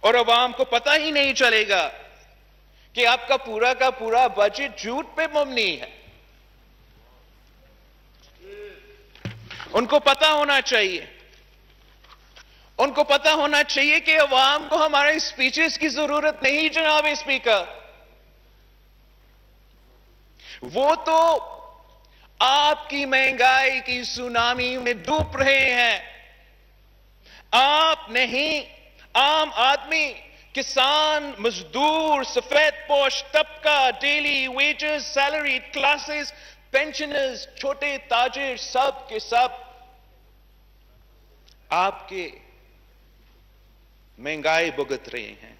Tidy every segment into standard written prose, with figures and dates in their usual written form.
اور عوام کو پتہ ہی نہیں چلے گا کہ آپ کا پورا بجٹ جھوٹ پہ مبنی ہے. ان کو پتہ ہونا چاہیے کہ عوام کو ہمارے اسپیچز کی ضرورت نہیں جناب اسپیکر. وہ تو آپ کی مہنگائی کی سونامی میں ڈوب رہے ہیں. آپ نہیں، عام آدمی، کسان، مزدور، سفید پوش طبقہ، daily wages, salaried classes, pensioners, چھوٹے تاجر، سب کے سب آپ کے مہنگائی بھگت رہے ہیں.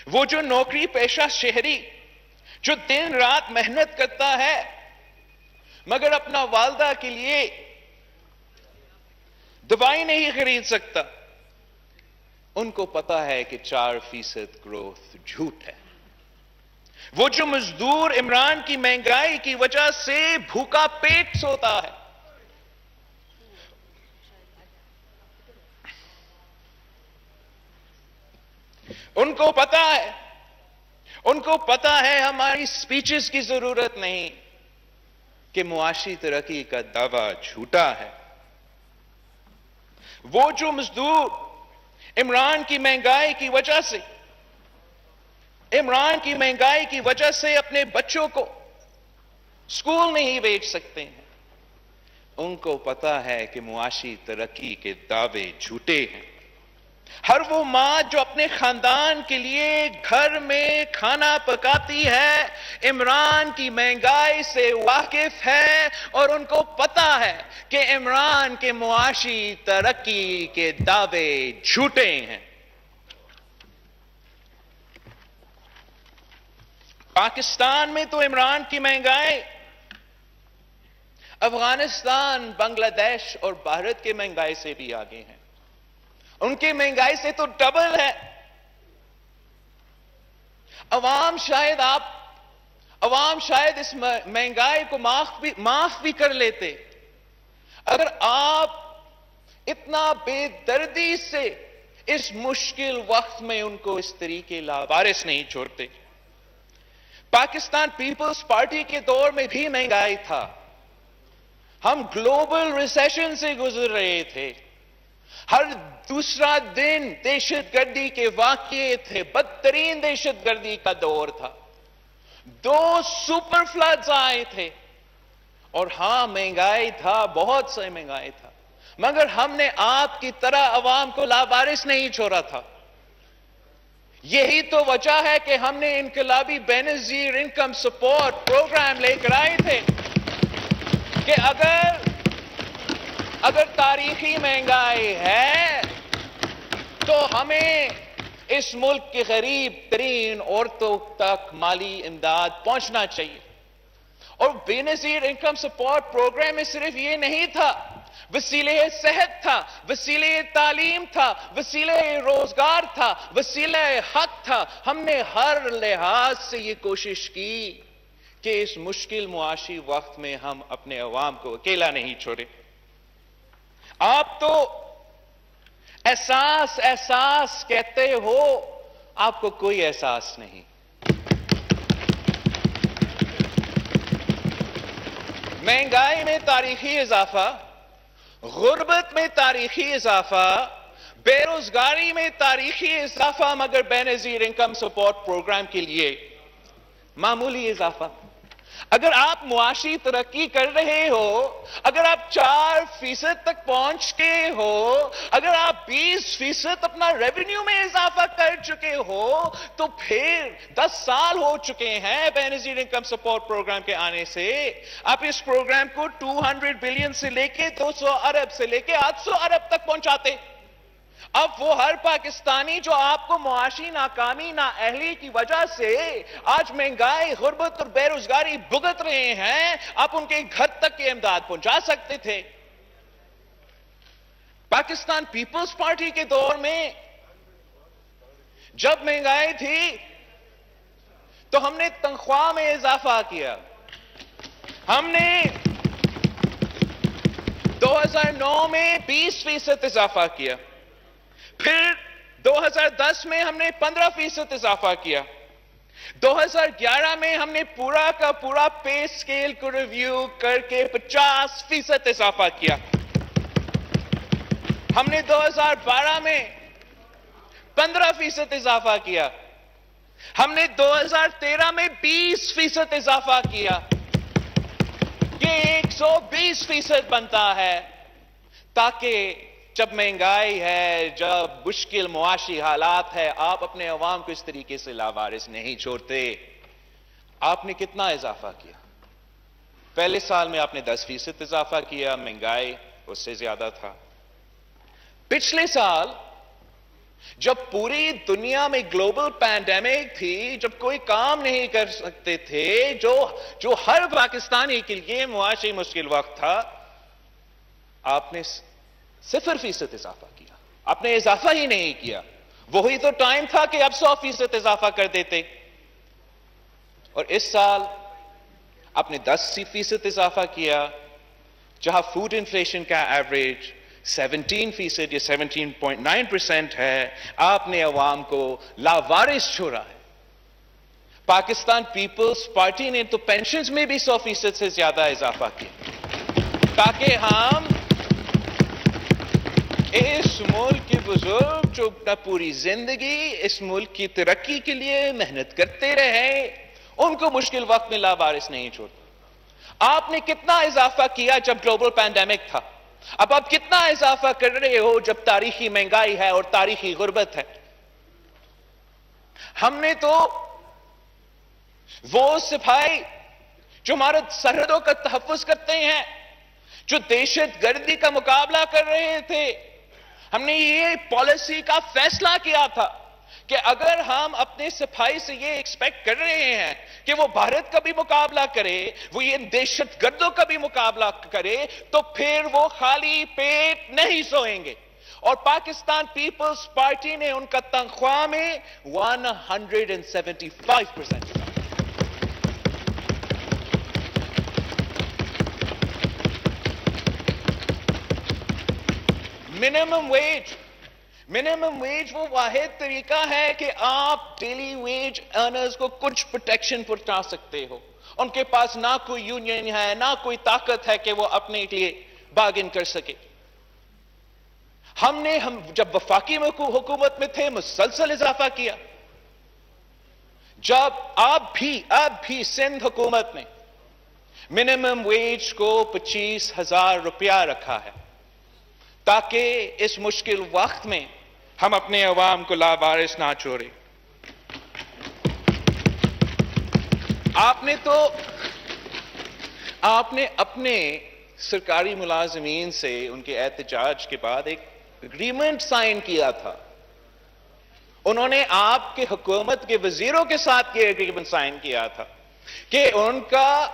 وہ جو نوکری پیشہ شہری جو دن رات محنت کرتا ہے مگر اپنا والدہ کے لیے دوائی نہیں خرید سکتا، ان کو پتا ہے کہ 4% گروتھ جھوٹ ہے. وہ جو مزدور عمران کی مہنگائی کی وجہ سے بھوکا پیٹ سوتا ہے، ان کو پتا ہے ہماری سپیچز کی ضرورت نہیں کہ معاشی ترقی کا دعویٰ جھوٹا ہے. وہ جو مزدور عمران کی مہنگائی کی وجہ سے اپنے بچوں کو اسکول نہیں بھیج سکتے ہیں، ان کو پتا ہے کہ معاشی ترقی کے دعوے جھوٹے ہیں. ہر وہ ماں جو اپنے خاندان کے لیے گھر میں کھانا پکاتی ہے عمران کی مہنگائی سے واقف ہے، اور ان کو پتا ہے کہ عمران کے معاشی ترقی کے دعوے جھوٹے ہیں. پاکستان میں تو عمران کی مہنگائی افغانستان، بنگلہ دیش اور بھارت کے مہنگائی سے بھی آگے ہیں. ان کی مہنگائی سے تو ڈبل ہے. عوام شاید اس مہنگائی کو معاف بھی کر لیتے اگر آپ اتنا بے دردی سے اس مشکل وقت میں ان کو اس طریقے لاوارث نہیں چھوڑتے. پاکستان پیپلز پارٹی کے دور میں بھی مہنگائی تھا. ہم گلوبل ریسیشن سے گزر رہے تھے. ہر دوسرا دن دہشت گردی کے واقعے تھے. بدترین دہشت گردی کا دور تھا. 2 سپر فلڈز آئے تھے. اور ہاں مہنگائی تھا، بہت سی مہنگائی تھا، مگر ہم نے آپ کی طرح عوام کو لاوارث نہیں چھوڑا تھا. یہی تو وجہ ہے کہ ہم نے انقلابی بے نظیر انکم سپورٹ پروگرام لے کر آئے تھے کہ اگر تاریخی مہنگائی ہے تو ہمیں اس ملک کی غریب ترین عورتوں تک مالی امداد پہنچنا چاہیے. اور بے نظیر انکم سپورٹ پروگرام میں صرف یہ نہیں تھا، وسیلے صحت تھا، وسیلے تعلیم تھا، وسیلے روزگار تھا، وسیلے حق تھا. ہم نے ہر لحاظ سے یہ کوشش کی کہ اس مشکل معاشی وقت میں ہم اپنے عوام کو اکیلا نہیں چھوڑے. آپ تو احساس کہتے ہو، آپ کو کوئی احساس نہیں. مہنگائی میں تاریخی اضافہ، غربت میں تاریخی اضافہ، بے روزگاری میں تاریخی اضافہ، مگر بے نظیر انکم سپورٹ پروگرام کے لیے معمولی اضافہ. اگر آپ معاشی ترقی کر رہے ہو، اگر آپ 4% تک پہنچ کے ہو، اگر آپ 20% اپنا ریونیو میں اضافہ کر چکے ہو، تو پھر 10 سال ہو چکے ہیں بے نظیر انکم سپورٹ پروگرام کے آنے سے. آپ اس پروگرام کو 200 بلین سے لے کے 200 ارب سے لے کے 800 ارب تک پہنچاتے. اب وہ ہر پاکستانی جو آپ کو معاشی ناکامی نااہلی کی وجہ سے آج مہنگائی، غربت اور بے روزگاری بھگت رہے ہیں، آپ ان کے گھر تک کی امداد پہنچا سکتے تھے. پاکستان پیپلز پارٹی کے دور میں جب مہنگائی تھی تو ہم نے تنخواہ میں اضافہ کیا. ہم نے 2009 میں 20% اضافہ کیا. پھر 2010 میں ہم نے 15% اضافہ کیا. 2011 میں ہم نے پورا کا پورا پے سکیل کو ریویو کر کے 50% اضافہ کیا. ہم نے 2012 میں 15% اضافہ کیا. ہم نے 2013 میں 20% اضافہ کیا. یہ 120% بنتا ہے تاکہ جب مہنگائی ہے، جب مشکل معاشی حالات ہے، آپ اپنے عوام کو اس طریقے سے لاوارث نہیں چھوڑتے. آپ نے کتنا اضافہ کیا؟ پہلے سال میں آپ نے 10% اضافہ کیا، مہنگائی اس سے زیادہ تھا. پچھلے سال جب پوری دنیا میں گلوبل پینڈیمک تھی، جب کوئی کام نہیں کر سکتے تھے، جو ہر پاکستانی کے لیے معاشی مشکل وقت تھا، آپ نے 0% اضافہ کیا. آپ نے اضافہ ہی نہیں کیا. وہی تو ٹائم تھا کہ اب 100% اضافہ کر دیتے. اور اس سال آپ نے 10% اضافہ کیا، جہاں فوڈ انفلیشن کا ایوریج 17% یا 17.9% ہے. آپ نے عوام کو لاوارث چھوڑا ہے. پاکستان پیپلز پارٹی نے تو پینشنز میں بھی 100% سے زیادہ اضافہ کیا تاکہ ہم اس ملک کے بزرگ جو پوری زندگی اس ملک کی ترقی کے لیے محنت کرتے رہے، ان کو مشکل وقت میں لاوارث نہیں چھوڑتے. آپ نے کتنا اضافہ کیا جب گلوبل پینڈیمک تھا؟ اب آپ کتنا اضافہ کر رہے ہو جب تاریخی مہنگائی ہے اور تاریخی غربت ہے؟ ہم نے تو وہ سپاہی جو ہمارے سرحدوں کا تحفظ کرتے ہیں، جو دہشت گردی کا مقابلہ کر رہے تھے، ہم نے یہ پالیسی کا فیصلہ کیا تھا کہ اگر ہم اپنے سپاہی سے یہ ایکسپیکٹ کر رہے ہیں کہ وہ بھارت کا بھی مقابلہ کرے، وہ یہ دہشت گردوں کا بھی مقابلہ کرے، تو پھر وہ خالی پیٹ نہیں سوئیں گے. اور پاکستان پیپلز پارٹی نے ان کا تنخواہ میں 175%. منیمم ویج وہ واحد طریقہ ہے کہ آپ ڈیلی ویج ارنرز کو کچھ پروٹیکشن پہنچا سکتے ہو. ان کے پاس نہ کوئی یونین ہے، نہ کوئی طاقت ہے کہ وہ اپنے لیے بارگن کر سکے. ہم جب وفاقی حکومت میں تھے مسلسل اضافہ کیا. جب اب بھی سندھ حکومت نے منیمم ویج کو 25,000 روپیہ رکھا ہے تاکہ اس مشکل وقت میں ہم اپنے عوام کو لاوارث نہ چھوڑیں. آپ نے اپنے سرکاری ملازمین سے ان کے احتجاج کے بعد ایک اگریمنٹ سائن کیا تھا. انہوں نے آپ کے حکومت کے وزیروں کے ساتھ یہ اگریمنٹ سائن کیا تھا کہ ان کا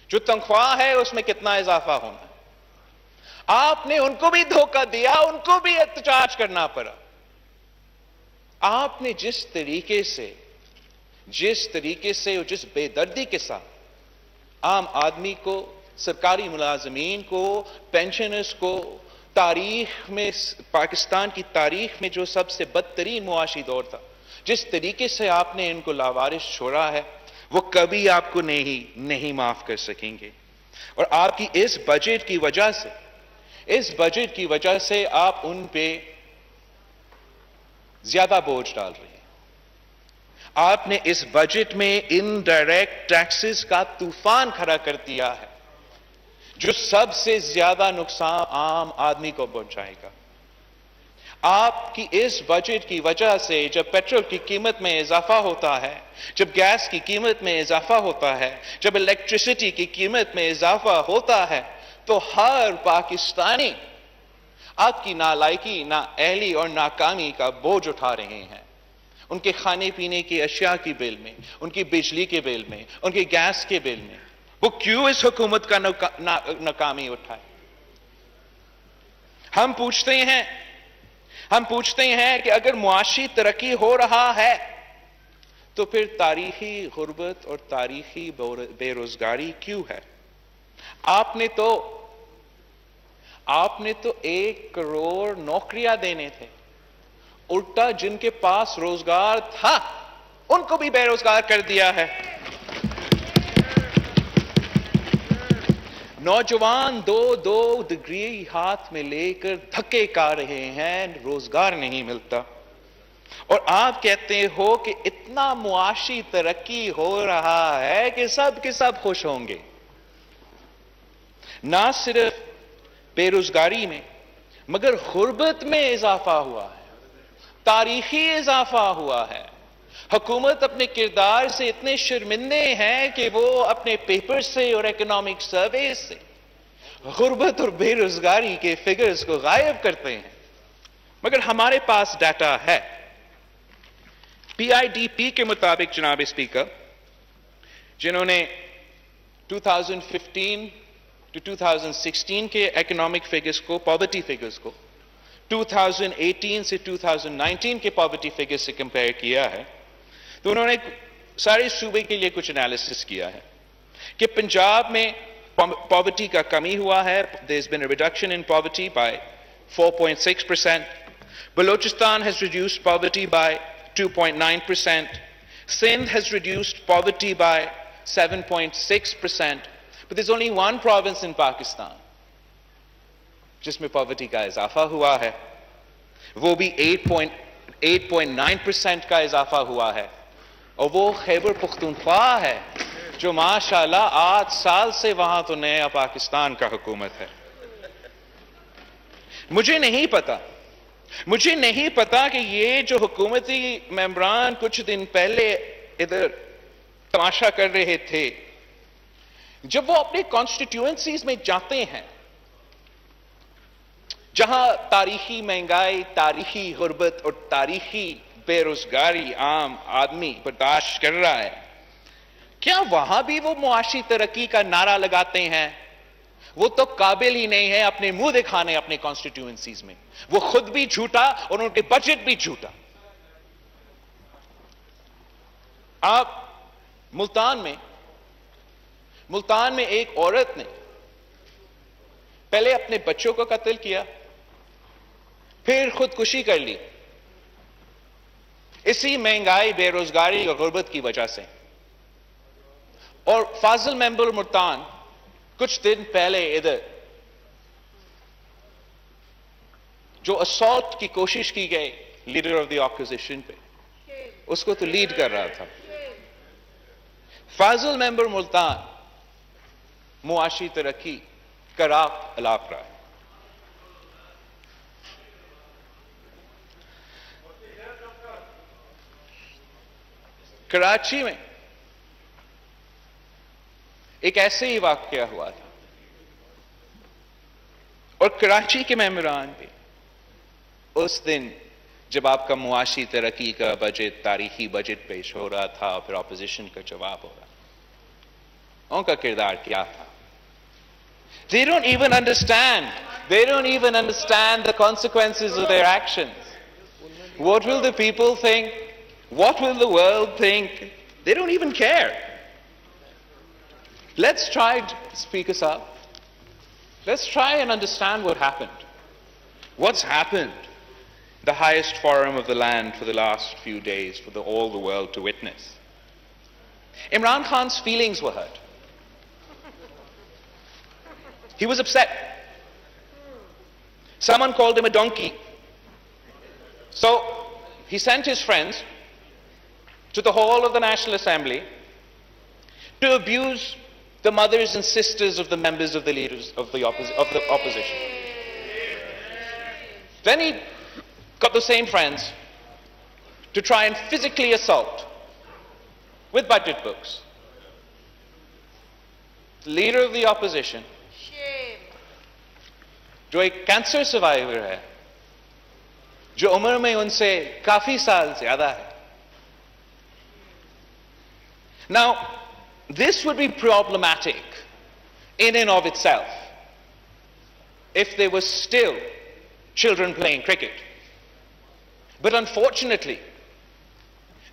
جو تنخواہ ہے اس میں کتنا اضافہ ہونا. آپ نے ان کو بھی دھوکہ دیا، ان کو بھی احتجاج کرنا پڑا. آپ نے جس طریقے سے اور جس بے دردی کے ساتھ عام آدمی کو، سرکاری ملازمین کو، پینشنرز کو پاکستان کی تاریخ میں جو سب سے بدترین معاشی دور تھا، جس طریقے سے آپ نے ان کو لاوارث چھوڑا ہے، وہ کبھی آپ کو نہیں معاف کر سکیں گے. اور آپ کی اس بجٹ کی وجہ سے آپ ان پہ زیادہ بوجھ ڈال رہے ہیں. آپ نے اس بجٹ میں انڈائریکٹ ٹیکسز کا طوفان کھڑا کر دیا ہے جو سب سے زیادہ نقصان عام آدمی کو پہنچائے گا. آپ کی اس بجٹ کی وجہ سے جب پیٹرول کی قیمت میں اضافہ ہوتا ہے، جب گیس کی قیمت میں اضافہ ہوتا ہے، جب الیکٹریسٹی کی قیمت میں اضافہ ہوتا ہے، تو ہر پاکستانی آپ کی نالائکی، نااہلی اور ناکامی کا بوجھ اٹھا رہے ہیں. ان کے کھانے پینے کی اشیاء کی بل میں، ان کی بجلی کے بل میں، ان کے گیس کے بل میں. وہ کیوں اس حکومت کا ناکامی اٹھائے؟ ہم پوچھتے ہیں کہ اگر معاشی ترقی ہو رہا ہے تو پھر تاریخی غربت اور تاریخی بے روزگاری کیوں ہے؟ آپ نے تو 1 کروڑ نوکریاں دینے تھے. الٹا جن کے پاس روزگار تھا ان کو بھی بے روزگار کر دیا ہے. نوجوان دو ڈگری ہاتھ میں لے کر دھکے کھا رہے ہیں, روزگار نہیں ملتا, اور آپ کہتے ہو کہ اتنا معاشی ترقی ہو رہا ہے کہ سب کے سب خوش ہوں گے. نہ صرف بے روزگاری میں مگر غربت میں اضافہ ہوا ہے, تاریخی اضافہ ہوا ہے. حکومت اپنے کردار سے اتنے شرمندے ہیں کہ وہ اپنے پیپر سے اور اکنامک سروے سے غربت اور بے روزگاری کے فگرز کو غائب کرتے ہیں. مگر ہمارے پاس ڈیٹا ہے. پی آئی ڈی پی کے مطابق جناب اسپیکر, جنہوں نے 2015 to 2016 کے اکنامک فگرز کو, پاورٹی فگرز کو 2018 سے 2019 کے پاورٹی فگرز سے کمپیئر کیا ہے, تو انہوں نے سارے صوبے کے لیے کچھ انالیسس کیا ہے کہ پنجاب میں پاورٹی کا کمی ہوا ہے. there has been a reduction in poverty by 4.6%. Balochistan has reduced poverty by 2.9%. Sindh has reduced poverty by 7.6%. But there's only one province in Pakistan جس میں پاورٹی کا اضافہ ہوا ہے, وہ بھی 8.9% کا اضافہ ہوا ہے, اور وہ خیبر پختونخوا ہے جو ماشاءاللہ 8 سال سے وہاں تو نیا پاکستان کا حکومت ہے. مجھے نہیں پتا کہ یہ جو حکومتی ممبران کچھ دن پہلے ادھر تماشا کر رہے تھے, جب وہ اپنے کانسٹیٹیوئنسیز میں جاتے ہیں جہاں تاریخی مہنگائی, تاریخی غربت اور تاریخی بے روزگاری عام آدمی برداشت کر رہا ہے, کیا وہاں بھی وہ معاشی ترقی کا نعرہ لگاتے ہیں؟ وہ تو قابل ہی نہیں ہے اپنے منہ دکھانے اپنے کانسٹیٹیوئنسیز میں. وہ خود بھی جھوٹا اور ان کے بجٹ بھی جھوٹا. آپ ملتان میں ایک عورت نے پہلے اپنے بچوں کو قتل کیا, پھر خودکشی کر لی اسی مہنگائی, بے روزگاری اور غربت کی وجہ سے. اور فاضل ممبر ملتان کچھ دن پہلے ادھر جو اسالٹ کی کوشش کی گئی لیڈر آف دی اپوزیشن پہ, اس کو تو لیڈ کر رہا تھا. فاضل ممبر ملتان معاشی ترقی کا راہ الاپ رہا ہے. کراچی میں ایک ایسے ہی واقعہ ہوا تھا, اور کراچی کے ممبران بھی اس دن جب آپ کا معاشی ترقی کا بجٹ, تاریخی بجٹ پیش ہو رہا تھا, پھر اپوزیشن کا جواب ہو رہا تھا, ان کا کردار کیا تھا؟ They don't even understand the consequences of their actions. What will the people think? What will the world think? They don't even care. Let's try, Speaker Saab, let's try and understand what happened. What's happened? The highest forum of the land for the last few days for all the world to witness. Imran Khan's feelings were hurt. He was upset. Someone called him a donkey. So he sent his friends to the hall of the National Assembly to abuse the mothers and sisters of the members of the leaders of the opposition. Then he got the same friends to try and physically assault with budget books the leader of the opposition, جو ایک cancer survivor ہے, جو عمر میں ان سے کافی سال زیادہ ہے. Now, this would be problematic in and of itself if there were still children playing cricket. But unfortunately,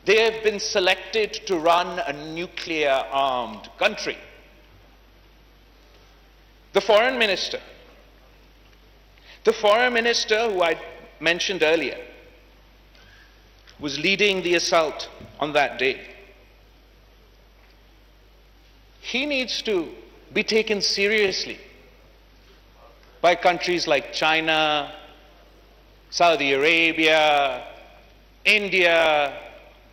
they have been selected to run a nuclear-armed country. The foreign minister who I mentioned earlier, was leading the assault on that day. He needs to be taken seriously by countries like China, Saudi Arabia, India,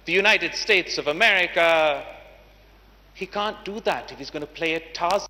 the United States of America. He can't do that if he's going to play a Tarzan.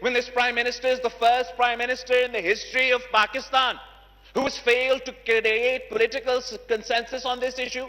when this prime minister is the first prime minister in the history of Pakistan who has failed to create political consensus on this issue?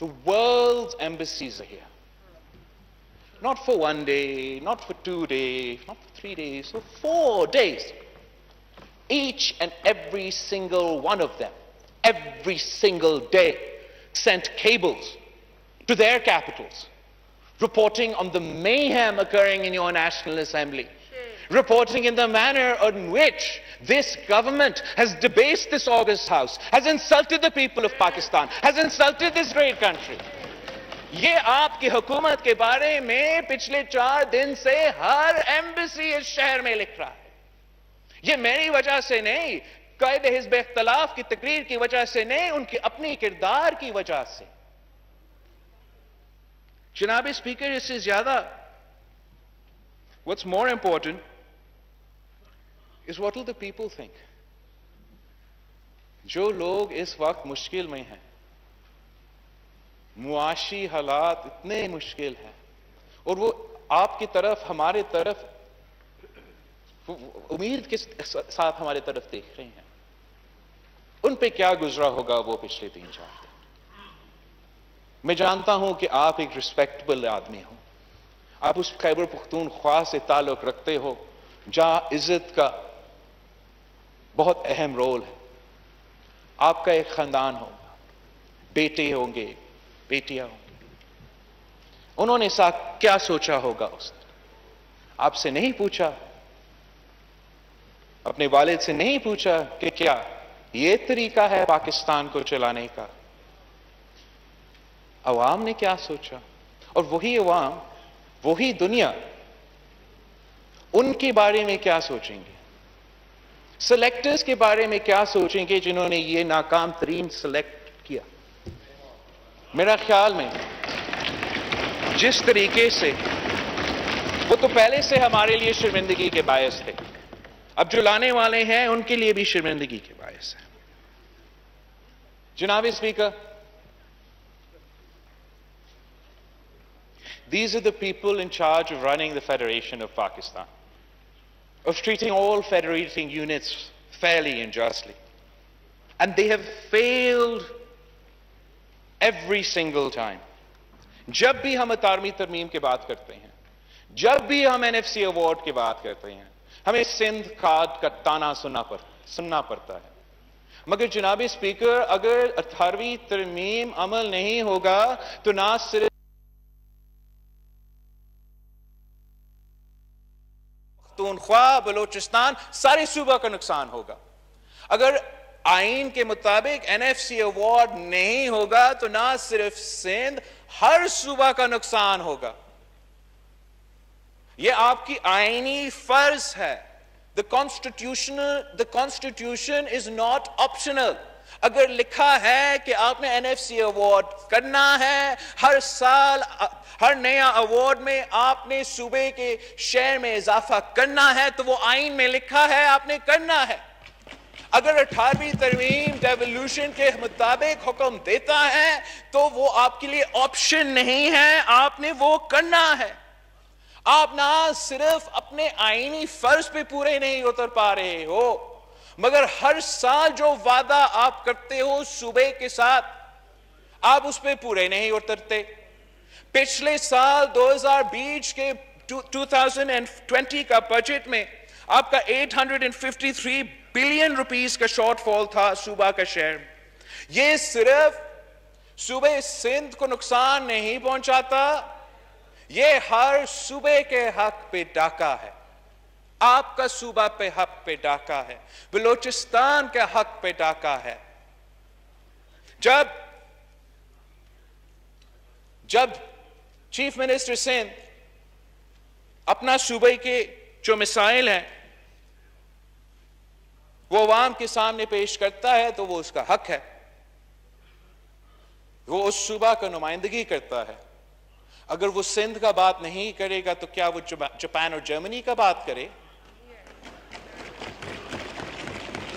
The world's embassies are here. Not for 1 day, not for 2 days, not for 3 days, for 4 days. Each and every single one of them, every single day, sent cables to their capitals, reporting on the mayhem occurring in your National Assembly, reporting in the manner in which this government has debased this august house, has insulted the people of Pakistan, has insulted this great country. یہ آپ کی حکومت کے بارے میں پچھلے 4 دن سے ہر embassy اس شہر میں لکھ رہا ہے. یہ میری وجہ سے نہیں، قائد حزب اختلاف کی تقریر کی وجہ سے نہیں، ان کی اپنی کردار کی وجہ سے. جناب اسپیکر، اس سے زیادہ what's more important is what will the people think. جو لوگ اس وقت مشکل میں ہیں، معاشی حالات اتنے مشکل ہیں، اور وہ آپ کی طرف، ہمارے طرف امید کے ساتھ ہمارے طرف دیکھ رہے ہیں، ان پہ کیا گزرا ہوگا وہ پچھلے 3-4 دن. میں جانتا ہوں کہ آپ ایک ریسپیکٹبل آدمی ہو، آپ اس خیبر پختونخوا سے تعلق رکھتے ہو جہاں عزت کا بہت اہم رول ہے. آپ کا ایک خاندان ہوگا، بیٹے ہوں گے، بیٹیاں ہوں گی. انہوں نے کیا سوچا ہوگا اس نے؟ آپ سے نہیں پوچھا، اپنے والد سے نہیں پوچھا کہ کیا یہ طریقہ ہے پاکستان کو چلانے کا؟ عوام نے کیا سوچا؟ اور وہی عوام، وہی دنیا ان کے بارے میں کیا سوچیں گے؟ سلیکٹرز کے بارے میں کیا سوچیں گے جنہوں نے یہ ناکام ترین سلیکٹ کیا؟ میرا خیال میں جس طریقے سے وہ تو پہلے سے ہمارے لیے شرمندگی کے باعث تھے، اب جو لانے والے ہیں ان کے لیے بھی شرمندگی کے باعث ہے. جناب speaker, these are the people in charge of running the Federation of Pakistan, of treating all federating units fairly and justly. And they have failed every single time. جب بھی ہم اطارمی ترمیم کی بات کرتے ہیں، جب بھی ہم NFC ایوارڈ کی بات کرتے ہیں، ہمیں سندھ کارڈ کا تانا سننا پڑتا ہے. مگر جناب اسپیکر، اگر 18ویں ترمیم عمل نہیں ہوگا تو نہ صرف پختونخوا، بلوچستان، سارے صوبہ کا نقصان ہوگا. اگر آئین کے مطابق NFC ایوارڈ نہیں ہوگا تو نہ صرف سندھ، ہر صوبہ کا نقصان ہوگا. یہ آپ کی آئینی فرض ہے. The Constitution is not optional. اگر لکھا ہے کہ آپ نے NFC ایوارڈ کرنا ہے، ہر سال ہر نیا ایوارڈ میں آپ نے صوبے کے شیئر میں اضافہ کرنا ہے، تو وہ آئین میں لکھا ہے آپ نے کرنا ہے. اگر 18ویں ترمیم ڈیولوشن کے مطابق حکم دیتا ہے تو وہ آپ کے لیے آپشن نہیں ہے، آپ نے وہ کرنا ہے. آپ نہ صرف اپنے آئینی فرض پہ پورے نہیں اتر پا رہے ہو، مگر ہر سال جو وعدہ آپ کرتے ہو صوبے کے ساتھ، آپ اس پہ پورے نہیں اترتے. پچھلے سال 2020 کے 2020 کا بجٹ میں آپ کا 853 بلین روپیز کا شارٹ فال تھا صوبہ کا شیئر. یہ صرف صوبے سندھ کو نقصان نہیں پہنچاتا، یہ ہر صوبے کے حق پہ ڈاکہ ہے. آپ کا صوبہ پہ حق پہ ڈاکہ ہے، بلوچستان کے حق پہ ڈاکہ ہے. جب چیف منسٹر سندھ اپنا صوبے کے جو مسائل ہیں وہ عوام کے سامنے پیش کرتا ہے تو وہ اس کا حق ہے، وہ اس صوبہ کا نمائندگی کرتا ہے. اگر وہ سندھ کا بات نہیں کرے گا تو کیا وہ جاپان اور جرمنی کا بات کرے؟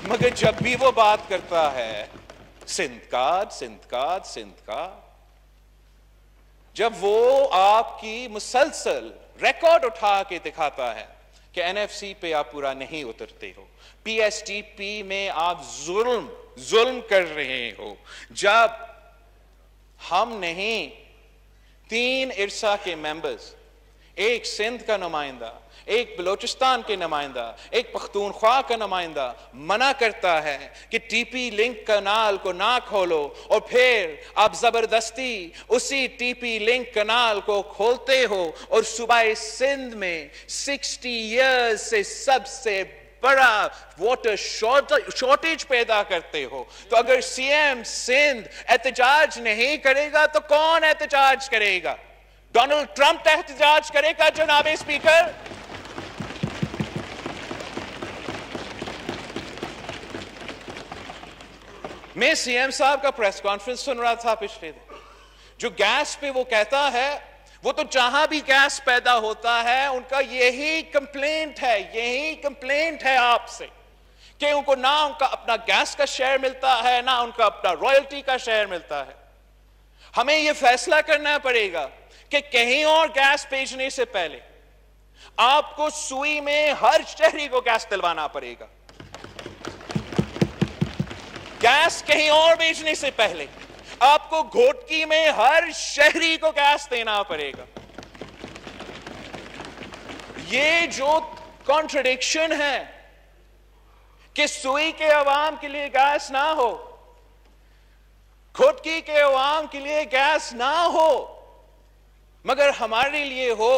مگر جب بھی وہ بات کرتا ہے سندھ کا، جب وہ آپ کی مسلسل ریکارڈ اٹھا کے دکھاتا ہے کہ NFC پہ آپ پورا نہیں اترتے ہو, PSTP میں آپ ظلم کر رہے ہو. جب ہم نہیں 3 ارسا کے ممبرز, ایک سندھ کا نمائندہ, ایک بلوچستان کے نمائندہ, ایک پختونخوا کا نمائندہ منع کرتا ہے کہ ٹی پی لنک کنال کو نہ کھولو, اور پھر آپ زبردستی اسی ٹی پی لنک کنال کو کھولتے ہو اور صوبہ سندھ میں 60 ایئرز سے سب سے بڑا واٹر شارٹیج پیدا کرتے ہو. تو اگر CM سندھ احتجاج نہیں کرے گا تو کون احتجاج کرے گا؟ ڈونلڈ ٹرمپ احتجاج کرے گا جناب اسپیکر؟ میں CM صاحب کا پریس کانفرنس سن رہا تھا پچھلے دن, جو گیس پہ وہ کہتا ہے, وہ تو جہاں بھی گیس پیدا ہوتا ہے ان کا یہی کمپلینٹ ہے آپ سے کہ ان کو نہ ان کا اپنا گیس کا شیئر ملتا ہے, نہ ان کا اپنا رائلٹی کا شیئر ملتا ہے. ہمیں یہ فیصلہ کرنا پڑے گا کہ کہیں اور گیس بھیجنے سے پہلے آپ کو سوئی میں ہر شہری کو گیس دلوانا پڑے گا. گیس کہیں اور بھیجنے سے پہلے آپ کو گھوٹکی میں ہر شہری کو گیس دینا پڑے گا. یہ جو کانٹرڈکشن ہے کہ سوئی کے عوام کے لیے گیس نہ ہو, گھوٹکی کے عوام کے لیے گیس نہ ہو, مگر ہمارے لیے ہو,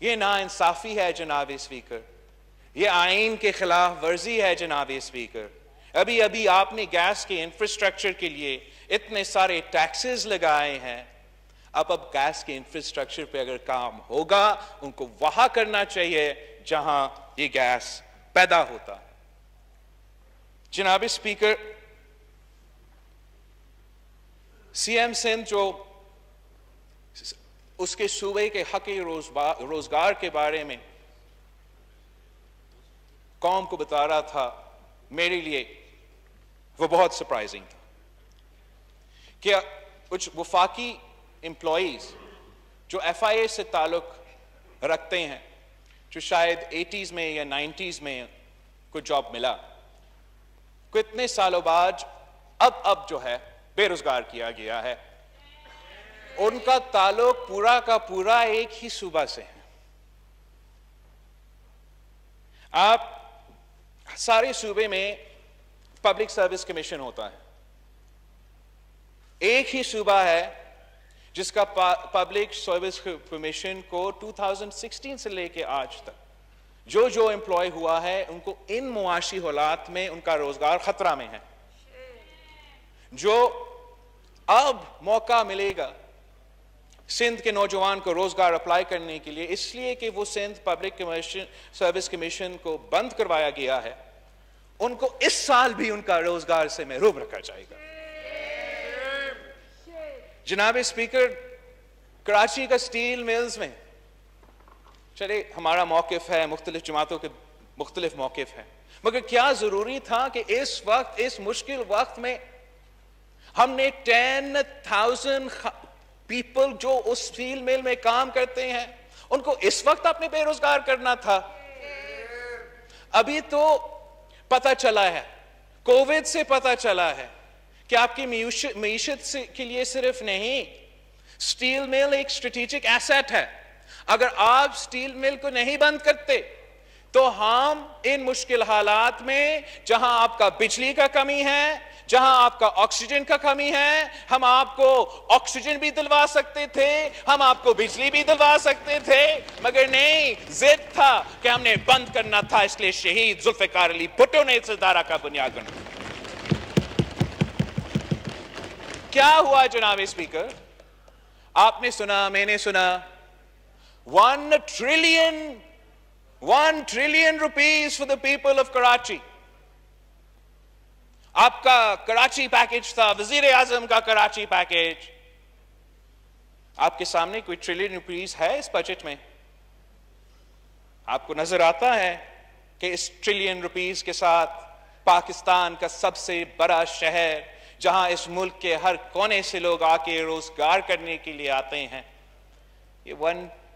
یہ ناانصافی ہے جناب اسپیکر, یہ آئین کے خلاف ورزی ہے جناب اسپیکر. ابھی آپ نے گیس کے انفراسٹرکچر کے لیے اتنے سارے ٹیکسز لگائے ہیں, اب گیس کے انفراسٹرکچر پہ اگر کام ہوگا ان کو وہاں کرنا چاہیے جہاں یہ گیس پیدا ہوتا. جناب اسپیکر, CM سندھ جو اس کے صوبے کے حق روزگار کے بارے میں قوم کو بتا رہا تھا, میرے لیے وہ بہت سرپرائزنگ تھا کہ کچھ وفاقی امپلائیز جو FIA سے تعلق رکھتے ہیں, جو شاید 80s میں یا 90s میں کوئی جاب ملا, کو اتنے سالوں بعد اب جو ہے بے روزگار کیا گیا ہے, ان کا تعلق پورا کا پورا ایک ہی صوبہ سے ہے. آپ سارے صوبے میں پبلک سروس کمیشن ہوتا ہے, ایک ہی صوبہ ہے جس کا پبلک سروس کمیشن کو 2016 سے لے کے آج تک جو امپلائی ہوا ہے ان کو ان معاشی حالات میں ان کا روزگار خطرہ میں ہے. جو اب موقع ملے گا سندھ کے نوجوان کو روزگار اپلائی کرنے کے لیے, اس لیے کہ وہ سندھ پبلک سروس کمیشن کو بند کروایا گیا ہے, ان کو اس سال بھی ان کا روزگار سے محروم رکھا جائے گا. جناب اسپیکر, کراچی کا سٹیل ملز میں چلے ہمارا موقف ہے, مختلف جماعتوں کے مختلف موقف ہیں, مگر کیا ضروری تھا کہ اس وقت, اس مشکل وقت میں ہم نے 10,000 پیپل جو اس سٹیل مل میں کام کرتے ہیں ان کو اس وقت اپنے بے روزگار کرنا تھا؟ ابھی تو پتہ چلا ہے, کووڈ سے پتہ چلا ہے کہ آپ کی معیشت کے لیے صرف نہیں, سٹیل مل ایک اسٹریٹجک ایسٹ ہے. اگر آپ سٹیل مل کو نہیں بند کرتے تو ہم ان مشکل حالات میں, جہاں آپ کا بجلی کا کمی ہے, جہاں آپ کا آکسیجن کا کمی ہے, ہم آپ کو آکسیجن بھی دلوا سکتے تھے, ہم آپ کو بجلی بھی دلوا سکتے تھے, مگر نہیں, ضد تھا کہ ہم نے بند کرنا تھا. اس لیے شہید ذوالفقار علی بھٹو نے اس ادارہ کا بنیاد بنایا. کیا ہوا جناب اسپیکر؟ آپ نے سنا, میں نے سنا, 1 trillion rupees for the people of Karachi. آپ کا کراچی پیکیج تھا, وزیر اعظم کا کراچی پیکیج. آپ کے سامنے کوئی ٹریلین روپیز ہے اس بجٹ میں؟ آپ کو نظر آتا ہے کہ اس ٹریلین روپیز کے ساتھ پاکستان کا سب سے بڑا شہر, جہاں اس ملک کے ہر کونے سے لوگ آ کے روزگار کرنے کے لیے آتے ہیں, یہ 1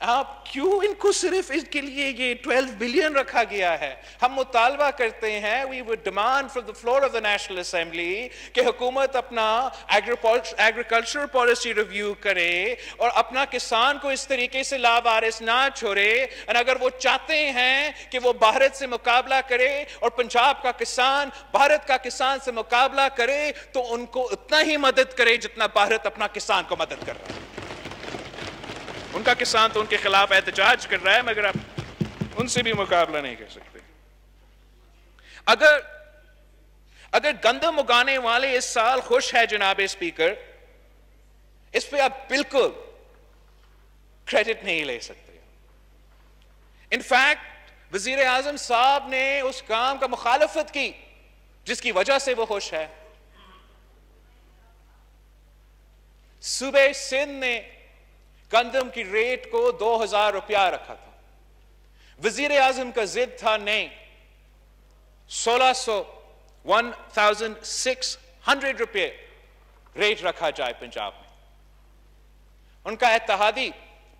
آپ کیوں ان کو صرف اس کے لیے یہ 12 بلین رکھا گیا ہے؟ ہم مطالبہ کرتے ہیں, we would demand from the floor of the National Assembly کہ حکومت اپنا agricultural policy review کرے اور اپنا کسان کو اس طریقے سے لاوارث نہ چھوڑے. اور اگر وہ چاہتے ہیں کہ وہ بھارت سے مقابلہ کرے اور پنجاب کا کسان بھارت کا کسان سے مقابلہ کرے تو ان کو اتنا ہی مدد کرے جتنا بھارت اپنا کسان کو مدد کر رہا ہے. ان کا کسان تو ان کے خلاف احتجاج کر رہا ہے, مگر آپ ان سے بھی مقابلہ نہیں کر سکتے. اگر گندم اگانے والے اس سال خوش ہے جناب اسپیکر, اس پہ آپ بالکل کریڈٹ نہیں لے سکتے. انفیکٹ وزیر اعظم صاحب نے اس کام کا مخالفت کی جس کی وجہ سے وہ خوش ہے. صوبے سندھ نے گندم کی ریٹ کو 2000 روپیہ رکھا تھا. وزیر اعظم کا ضد تھا نہیں, 1600 روپے ریٹ رکھا جائے پنجاب میں. ان کا اتحادی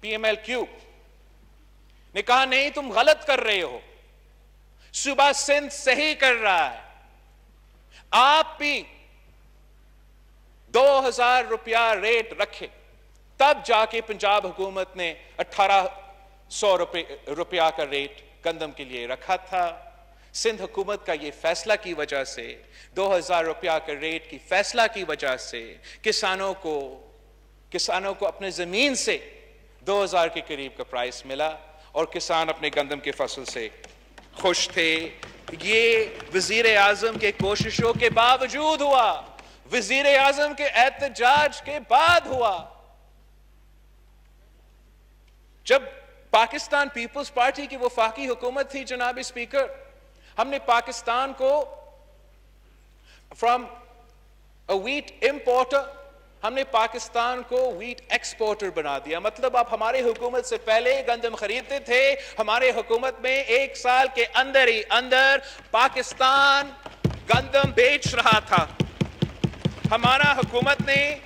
پی ایم ایل کیو نے کہا نہیں تم غلط کر رہے ہو, صوبہ سندھ صحیح کر رہا ہے, آپ بھی 2000 روپیہ ریٹ رکھے. تب جا کے پنجاب حکومت نے 1800 روپیہ کا ریٹ گندم کے لیے رکھا تھا. سندھ حکومت کا یہ فیصلہ کی وجہ سے, 2000 روپیہ کا ریٹ کی فیصلہ کی وجہ سے کسانوں کو اپنے زمین سے 2000 کے قریب کا پرائس ملا اور کسان اپنے گندم کے فصل سے خوش تھے. یہ وزیر اعظم کے کوششوں کے باوجود ہوا, وزیر اعظم کے احتجاج کے بعد ہوا. جب پاکستان پیپلز پارٹی کی وفاقی حکومت تھی جناب اسپیکر, ہم نے پاکستان کو فرام اے ویٹ امپورٹر ہم نے پاکستان کو ویٹ ایکسپورٹر بنا دیا. مطلب آپ ہمارے حکومت سے پہلے گندم خریدتے تھے, ہمارے حکومت میں ایک سال کے اندر ہی اندر پاکستان گندم بیچ رہا تھا. ہمارا حکومت نے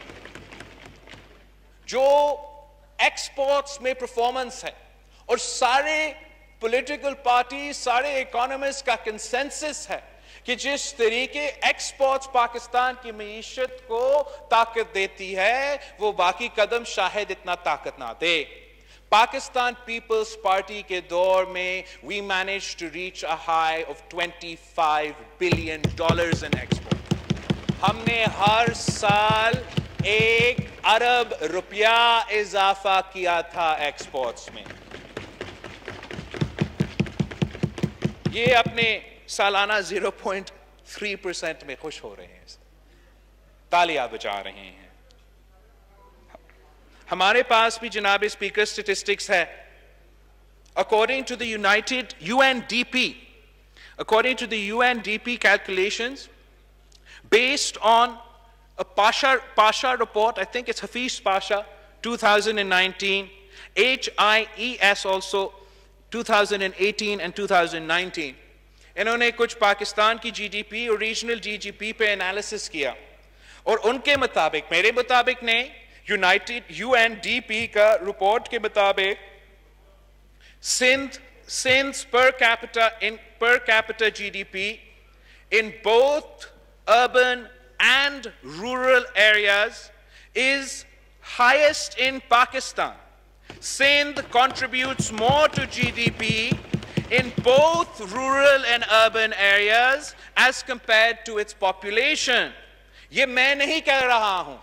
جو ایکسپورٹس میں پرفارمنس ہے, اور سارے پولیٹیکل پارٹی سارے اکانومسٹ کا کنسنسس ہے کہ جس طریقے ایکسپورٹس پاکستان کی معیشت کو طاقت دیتی ہے وہ باقی قدم شاید اتنا طاقت نہ دے. پاکستان پیپلز پارٹی کے دور میں we managed to reach a high of $25 billion in export. ہم نے ہر سال 1 ارب روپیہ اضافہ کیا تھا ایکسپورٹس میں. یہ اپنے سالانہ 0.3% میں خوش ہو رہے ہیں, تالیاں بجا رہے ہیں. ہمارے پاس بھی جناب اسپیکر سٹیٹسٹکس ہے. According to the UNDP calculations, based on a Pasha report, I think it's Hafiz Pasha, 2019, HIES also 2018 and 2019. انہوں نے کچھ پاکستان کی جی ڈی پی اور ریجنل جی ڈی پی پہ انالیسس کیا, اور ان کے مطابق, میرے مطابق نہیں, UNDP کا رپورٹ کے مطابق Sindh's per capita GDP in both urban and rural areas is highest in Pakistan. Sindh contributes more to GDP in both rural and urban areas as compared to its population. یہ میں نہیں کہہ رہا ہوں,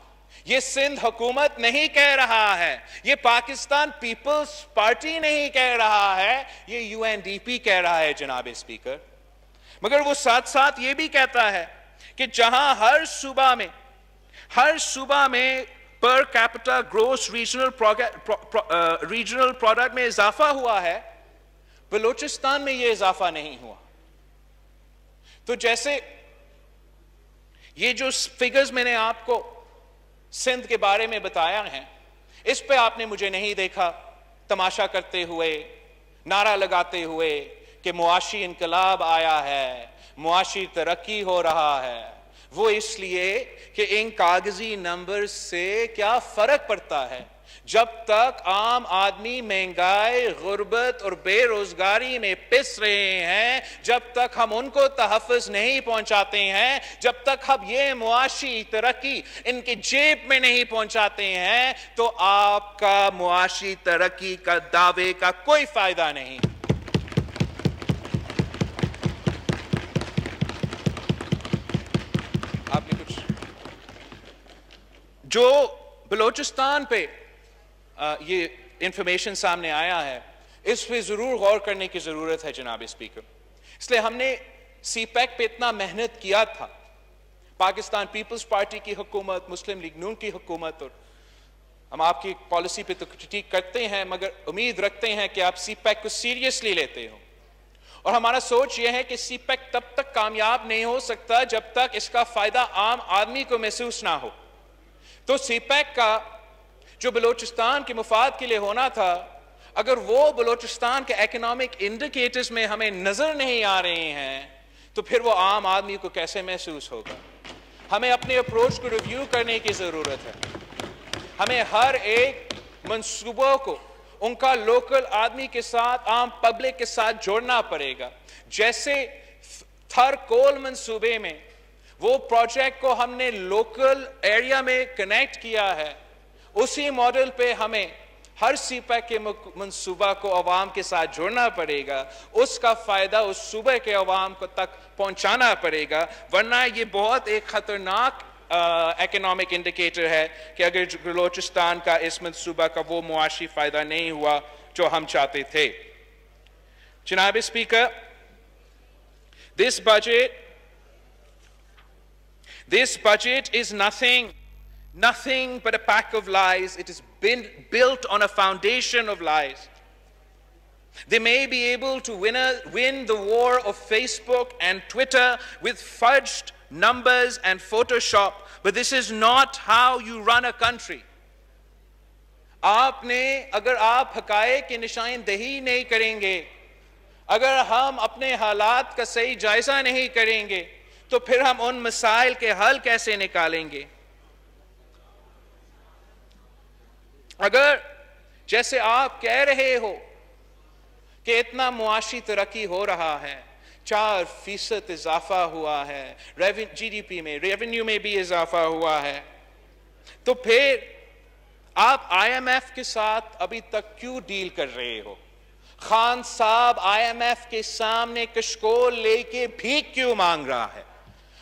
یہ سندھ حکومت نہیں کہہ رہا ہے, یہ پاکستان پیپلز پارٹی نہیں کہہ رہا ہے, یہ یو این ڈی پی کہہ رہا ہے جناب اسپیکر. مگر وہ ساتھ ساتھ یہ بھی کہتا ہے کہ جہاں ہر صوبہ میں per capita gross regional product میں اضافہ ہوا ہے, بلوچستان میں یہ اضافہ نہیں ہوا. تو جیسے یہ جو فگرز میں نے آپ کو سندھ کے بارے میں بتایا ہیں, اس پہ آپ نے مجھے نہیں دیکھا تماشا کرتے ہوئے, نعرہ لگاتے ہوئے کہ معاشی انقلاب آیا ہے, معاشی ترقی ہو رہا ہے, وہ اس لیے کہ ان کاغذی نمبر سے کیا فرق پڑتا ہے جب تک عام آدمی مہنگائی، غربت اور بے روزگاری میں پس رہے ہیں، جب تک ہم ان کو تحفظ نہیں پہنچاتے ہیں، جب تک ہم یہ معاشی ترقی ان کی جیب میں نہیں پہنچاتے ہیں، تو آپ کا معاشی ترقی کا دعوے کا کوئی فائدہ نہیں۔ آپ نے کچھ جو بلوچستان پہ یہ انفارمیشن سامنے آیا ہے، اس پہ ضرور غور کرنے کی ضرورت ہے جناب اسپیکر۔ اس لیے ہم نے سی پیک پہ اتنا محنت کیا تھا، پاکستان پیپلز پارٹی کی حکومت، مسلم لیگ نون کی حکومت، اور ہم آپ کی پالیسی پہ تو کرٹیک کرتے ہیں مگر امید رکھتے ہیں کہ آپ سی پیک کو سیریسلی لیتے ہو، اور ہمارا سوچ یہ ہے کہ سی پیک تب تک کامیاب نہیں ہو سکتا جب تک اس کا فائدہ عام آدمی کو محسوس نہ ہو۔ تو سی پیک کا جو بلوچستان کے مفاد کے لیے ہونا تھا، اگر وہ بلوچستان کے اکنامک انڈیکیٹرز میں ہمیں نظر نہیں آ رہے ہیں تو پھر وہ عام آدمی کو کیسے محسوس ہوگا؟ ہمیں اپنے اپروچ کو ریویو کرنے کی ضرورت ہے۔ ہمیں ہر ایک منصوبوں کو ان کا لوکل آدمی کے ساتھ، عام پبلک کے ساتھ جوڑنا پڑے گا۔ جیسے تھر کول منصوبے میں وہ پروجیکٹ کو ہم نے لوکل ایریا میں کنیکٹ کیا ہے، اسی ماڈل پہ ہمیں ہر سی پیک کے منصوبہ کو عوام کے ساتھ جوڑنا پڑے گا، اس کا فائدہ اس صوبے کے عوام کو تک پہنچانا پڑے گا، ورنہ یہ بہت ایک خطرناک اکنامک انڈیکیٹر ہے کہ اگر بلوچستان کا اس منصوبہ کا وہ معاشی فائدہ نہیں ہوا جو ہم چاہتے تھے۔ جناب speaker, this budget is nothing but a pack of lies. It has been built on a foundation of lies. They may be able to win the war of Facebook and Twitter with fudged numbers and Photoshop, but this is not how you run a country. اگر آپ حقائق کی نشاندہی نہیں کریں گے، اگر ہم اپنے حالات کا صحیح جائزہ نہیں کریں گے تو پھر ہم ان مسائل کے حل کیسے نکالیں گے؟ اگر جیسے آپ کہہ رہے ہو کہ اتنا معاشی ترقی ہو رہا ہے، 4% اضافہ ہوا ہے، جی ڈی پی میں، ریونیو میں بھی اضافہ ہوا ہے، تو پھر آپ آئی ایم ایف کے ساتھ ابھی تک کیوں ڈیل کر رہے ہو؟ خان صاحب آئی ایم ایف کے سامنے کشکول لے کے بھیک کیوں مانگ رہا ہے؟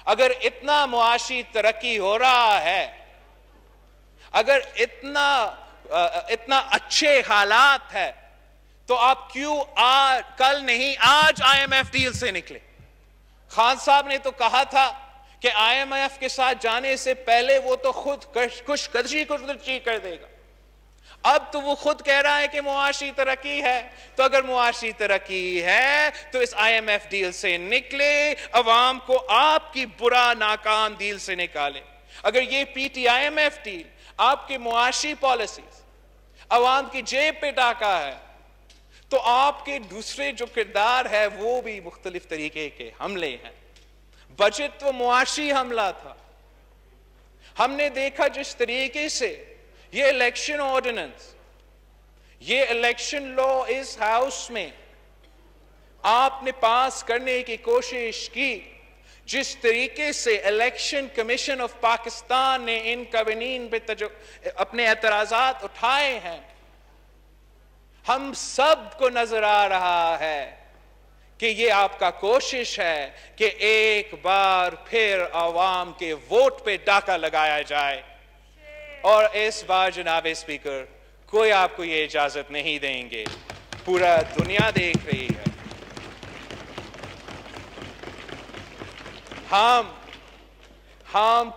اگر اتنا معاشی ترقی ہو رہا ہے، اگر اتنا اچھے حالات ہے، تو آپ کیوں کل نہیں آج آئی ایم ایف ڈیل سے نکلے؟ خان صاحب نے تو کہا تھا کہ آئی ایم ایف کے ساتھ جانے سے پہلے وہ تو خود کش قدشی کر دے گا۔ اب تو وہ خود کہہ رہا ہے کہ معاشی ترقی ہے، تو اگر معاشی ترقی ہے تو اس آئی ایم ایف ڈیل سے نکلے، عوام کو آپ کی برا ناکام ڈیل سے نکالے۔ اگر یہ P T I M F deal آپ کی معاشی پالیسیز عوام کی جیب پہ ڈاکا ہے، تو آپ کے دوسرے جو کردار ہے وہ بھی مختلف طریقے کے حملے ہیں۔ بجٹ تو معاشی حملہ تھا۔ ہم نے دیکھا جس طریقے سے یہ الیکشن آرڈیننس، یہ الیکشن لا اس ہاؤس میں آپ نے پاس کرنے کی کوشش کی، جس طریقے سے الیکشن کمیشن آف پاکستان نے ان قوانین پہ اپنے اعتراضات اٹھائے ہیں، ہم سب کو نظر آ رہا ہے کہ یہ آپ کا کوشش ہے کہ ایک بار پھر عوام کے ووٹ پہ ڈاکہ لگایا جائے، اور اس بار جناب اسپیکر کوئی آپ کو یہ اجازت نہیں دیں گے۔ پورا دنیا دیکھ رہی ہے۔ ہم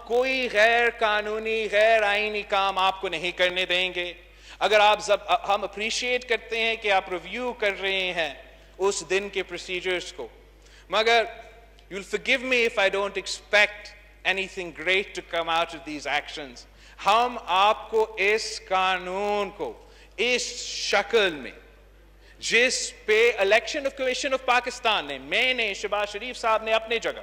کوئی غیر قانونی، غیر آئینی کام آپ کو نہیں کرنے دیں گے۔ اگر ہم اپریشیٹ کرتے ہیں کہ آپ ریویو کر رہے ہیں اس دن کے پروسیجرز کو، مگر you'll forgive me if I don't expect anything great to come out of these actions۔ ہم آپ کو اس قانون کو اس شکل میں، جس پہ الیکشن کمیشن آف پاکستان نے، میں نے، شہباز شریف صاحب نے اپنے جگہ،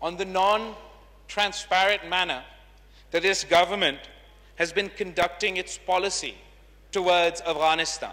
on the non-transparent manner that this government has been conducting its policy towards Afghanistan.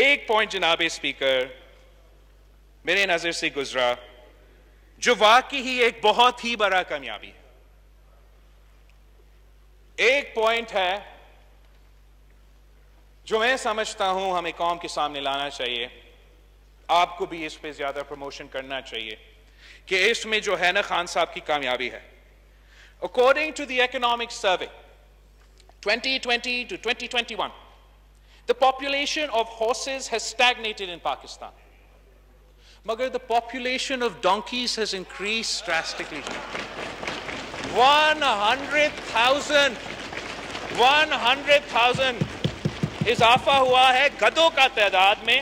ایک پوائنٹ جناب اسپیکر میرے نظر سے گزرا جو واقعی ہی ایک بہت ہی بڑا کامیابی ہے. ایک پوائنٹ ہے جو میں سمجھتا ہوں ہمیں قوم کے سامنے لانا چاہیے, آپ کو بھی اس پہ زیادہ پروموشن کرنا چاہیے کہ اس میں جو ہے نا خان صاحب کی کامیابی ہے. According to the economic survey 2020 to 2021, the population of horses has stagnated in Pakistan. Magar the population of donkeys has increased drastically. 100,000 اضافہ ہوا ہے گدھوں کا تعداد میں,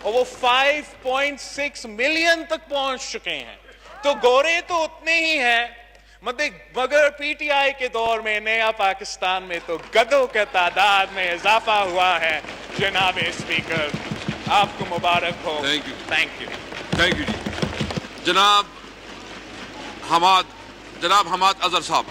اور وہ 5.6 ملین تک پہنچ چکے ہیں. تو گورے تو اتنے ہی ہیں, مگر پی ٹی آئی کے دور میں نیا پاکستان میں تو گدھوں کے تعداد میں اضافہ ہوا ہے. جناب اسپیکر آپ کو مبارک ہو. Thank you. جناب حماد اظہر صاحب.